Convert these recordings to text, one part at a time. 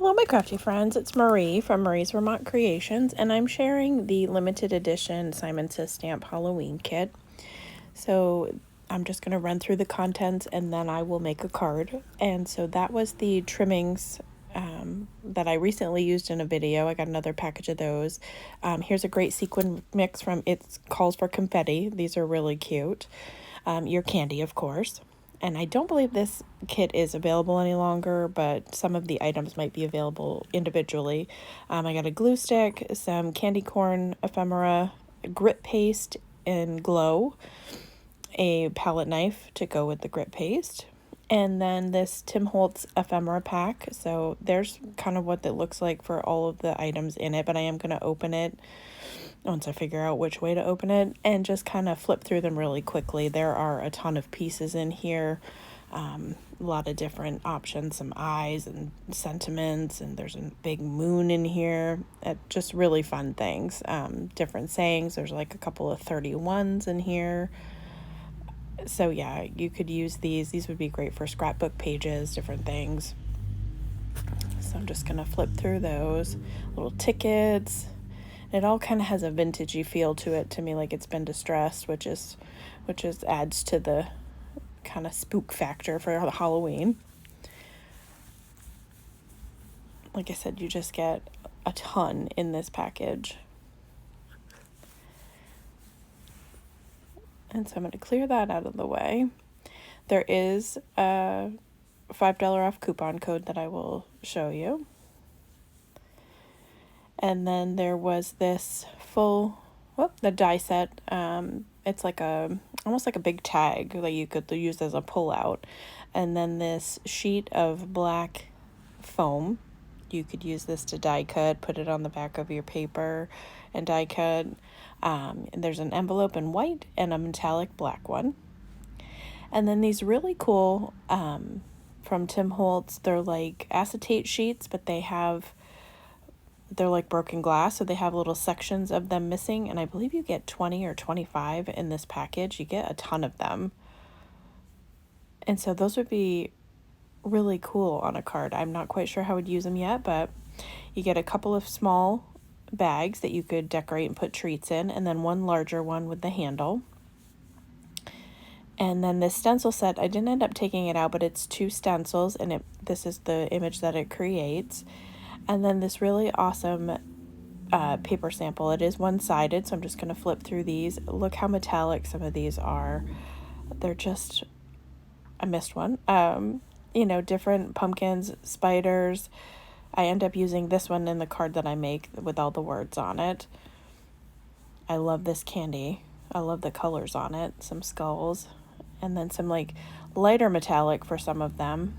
Hello, my crafty friends. It's Marie from Marie's Vermont Creations, and I'm sharing the limited edition Simon Says Stamp Halloween kit. So I'm just going to run through the contents and then I will make a card. And so that was the trimmings that I recently used in a video. I got another package of those. Here's a great sequin mix from It Calls for Confetti. These are really cute. Your candy, of course. And I don't believe this kit is available any longer, but some of the items might be available individually. I got a glue stick, some candy corn ephemera, grit paste and glow, a palette knife to go with the grit paste, and then this Tim Holtz ephemera pack. So there's kind of what it looks like for all of the items in it, but I am going to open it once I figure out which way to open it and just kind of flip through them really quickly. There are a ton of pieces in here, a lot of different options, some eyes and sentiments, and there's a big moon in here. Just really fun things, different sayings. There's like a couple of 31s in here. So yeah, you could use these. These would be great for scrapbook pages, different things. So I'm just gonna flip through those little tickets. It all kind of has a vintagey feel to it, to me, like it's been distressed, which adds to the kind of spook factor for Halloween. Like I said, you just get a ton in this package. And so I'm going to clear that out of the way. There is a $5 off coupon code that I will show you. And then there was this the die set. It's like almost like a big tag that you could use as a pullout. And then this sheet of black foam. You could use this to die cut, put it on the back of your paper and die cut. And there's an envelope in white and a metallic black one. And then these really cool from Tim Holtz. They're like acetate sheets, but they're like broken glass, so they have little sections of them missing, and I believe you get 20 or 25 in this package. You get a ton of them. And so those would be really cool on a card. I'm not quite sure how I would use them yet, but you get a couple of small bags that you could decorate and put treats in, and then one larger one with the handle. And then this stencil set, I didn't end up taking it out, but it's 2 stencils, and this is the image that it creates. And then this really awesome paper sample. It is one-sided, so I'm just going to flip through these. Look how metallic some of these are. They're just, I missed one. Different pumpkins, spiders. I end up using this one in the card that I make with all the words on it. I love this candy. I love the colors on it. Some skulls. And then some like lighter metallic for some of them.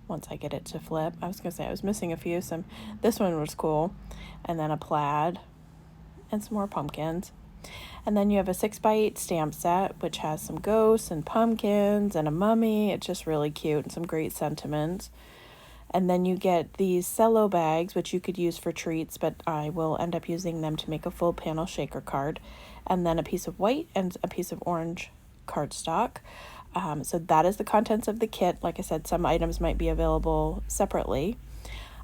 Once I get it to flip. I was going to say I was missing a few. This one was cool. And then a plaid and some more pumpkins. And then you have a 6x8 stamp set, which has some ghosts and pumpkins and a mummy. It's just really cute and some great sentiments. And then you get these cello bags, which you could use for treats, but I will end up using them to make a full panel shaker card. And then a piece of white and a piece of orange cardstock. So that is the contents of the kit. Like I said, some items might be available separately.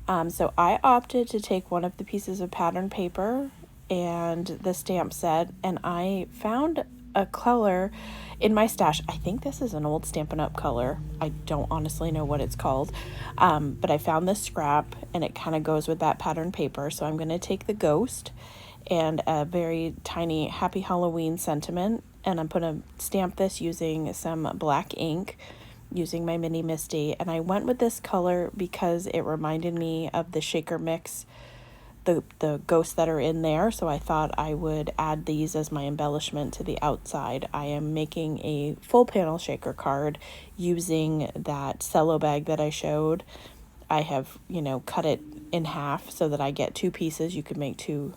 So I opted to take one of the pieces of pattern paper and the stamp set, and I found a color in my stash. I think this is an old Stampin' Up color. I don't honestly know what it's called, but I found this scrap, and it kind of goes with that pattern paper. So I'm going to take the ghost and a very tiny Happy Halloween sentiment, and I'm going to stamp this using some black ink, using my mini Misty. And I went with this color because it reminded me of the shaker mix, the ghosts that are in there. So I thought I would add these as my embellishment to the outside. I am making a full panel shaker card using that cello bag that I showed. I have, cut it in half so that I get 2 pieces. You could make 2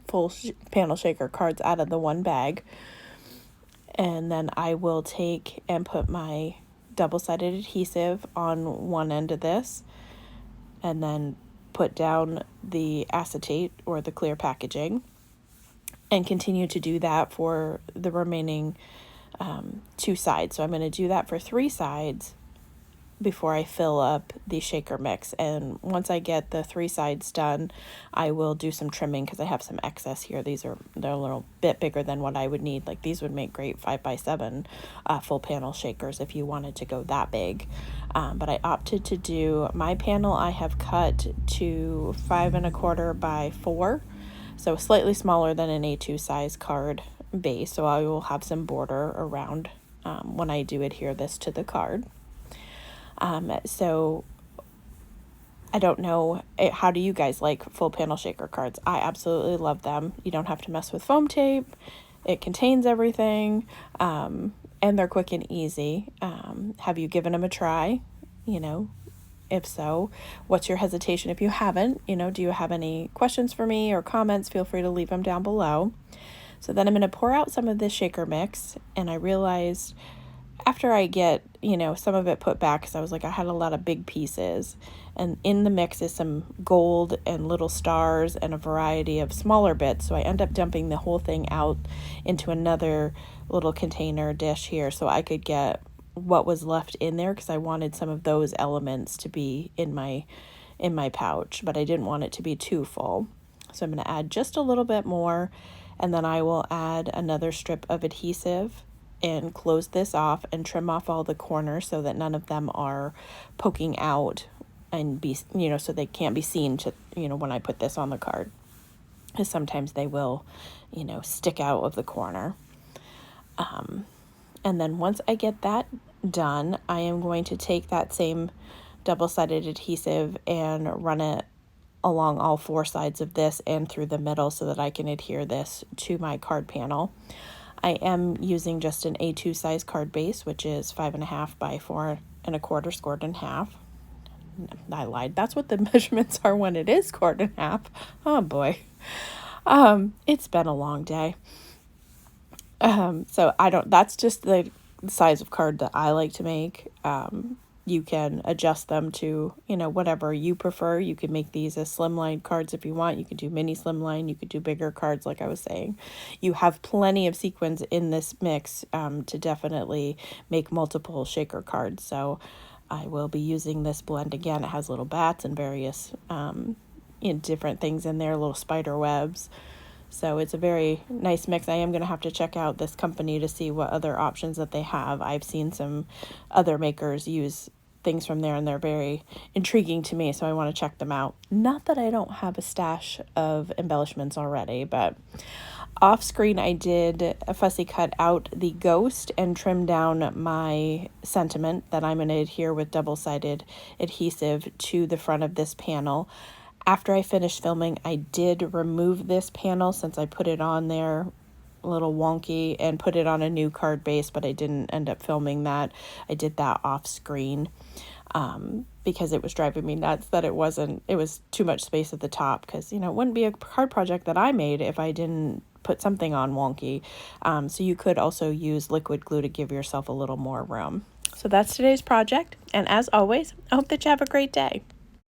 full panel shaker cards out of the one bag. And then I will take and put my double-sided adhesive on one end of this, and then put down the acetate or the clear packaging, and continue to do that for the remaining 2 sides. So I'm going to do that for 3 sides before I fill up the shaker mix. And once I get the 3 sides done, I will do some trimming because I have some excess here. They're a little bit bigger than what I would need. Like these would make great 5x7 full panel shakers if you wanted to go that big. But I opted to do my panel. I have cut to 5 1/4 by 4, so slightly smaller than an A2 size card base. So I will have some border around when I do adhere this to the card. So I don't know, how do you guys like full panel shaker cards? I absolutely love them. You don't have to mess with foam tape. It contains everything, and they're quick and easy. Have you given them a try? If so, what's your hesitation if you haven't? Do you have any questions for me or comments? Feel free to leave them down below. So then I'm going to pour out some of this shaker mix, and I realized after I get, some of it put back, because I was like, I had a lot of big pieces, and in the mix is some gold and little stars and a variety of smaller bits. So I end up dumping the whole thing out into another little container dish here so I could get what was left in there, because I wanted some of those elements to be in my pouch, but I didn't want it to be too full. So I'm going to add just a little bit more, and then I will add another strip of adhesive and close this off and trim off all the corners so that none of them are poking out and be, so they can't be seen to, when I put this on the card, because sometimes they will, stick out of the corner. And then once I get that done, I am going to take that same double-sided adhesive and run it along all 4 sides of this and through the middle so that I can adhere this to my card panel. I am using just an A2 size card base, which is 5 1/2 by 4 1/4 scored in half. I lied. That's what the measurements are when it is scored in half. Oh boy. It's been a long day. So that's just the size of card that I like to make. You can adjust them to, whatever you prefer. You can make these as slimline cards if you want. You could do mini slimline. You could do bigger cards, like I was saying. You have plenty of sequins in this mix to definitely make multiple shaker cards. So I will be using this blend again. It has little bats and various different things in there, little spider webs. So it's a very nice mix. I am going to have to check out this company to see what other options that they have. I've seen some other makers use things from there, and they're very intriguing to me, so I want to check them out. Not that I don't have a stash of embellishments already, but off screen I did a fussy cut out the ghost and trim down my sentiment that I'm going to adhere with double-sided adhesive to the front of this panel. After I finished filming, I did remove this panel since I put it on there a little wonky and put it on a new card base, but I didn't end up filming that. I did that off screen because it was driving me nuts that it was too much space at the top, because, it wouldn't be a card project that I made if I didn't put something on wonky. So you could also use liquid glue to give yourself a little more room. So that's today's project. And as always, I hope that you have a great day.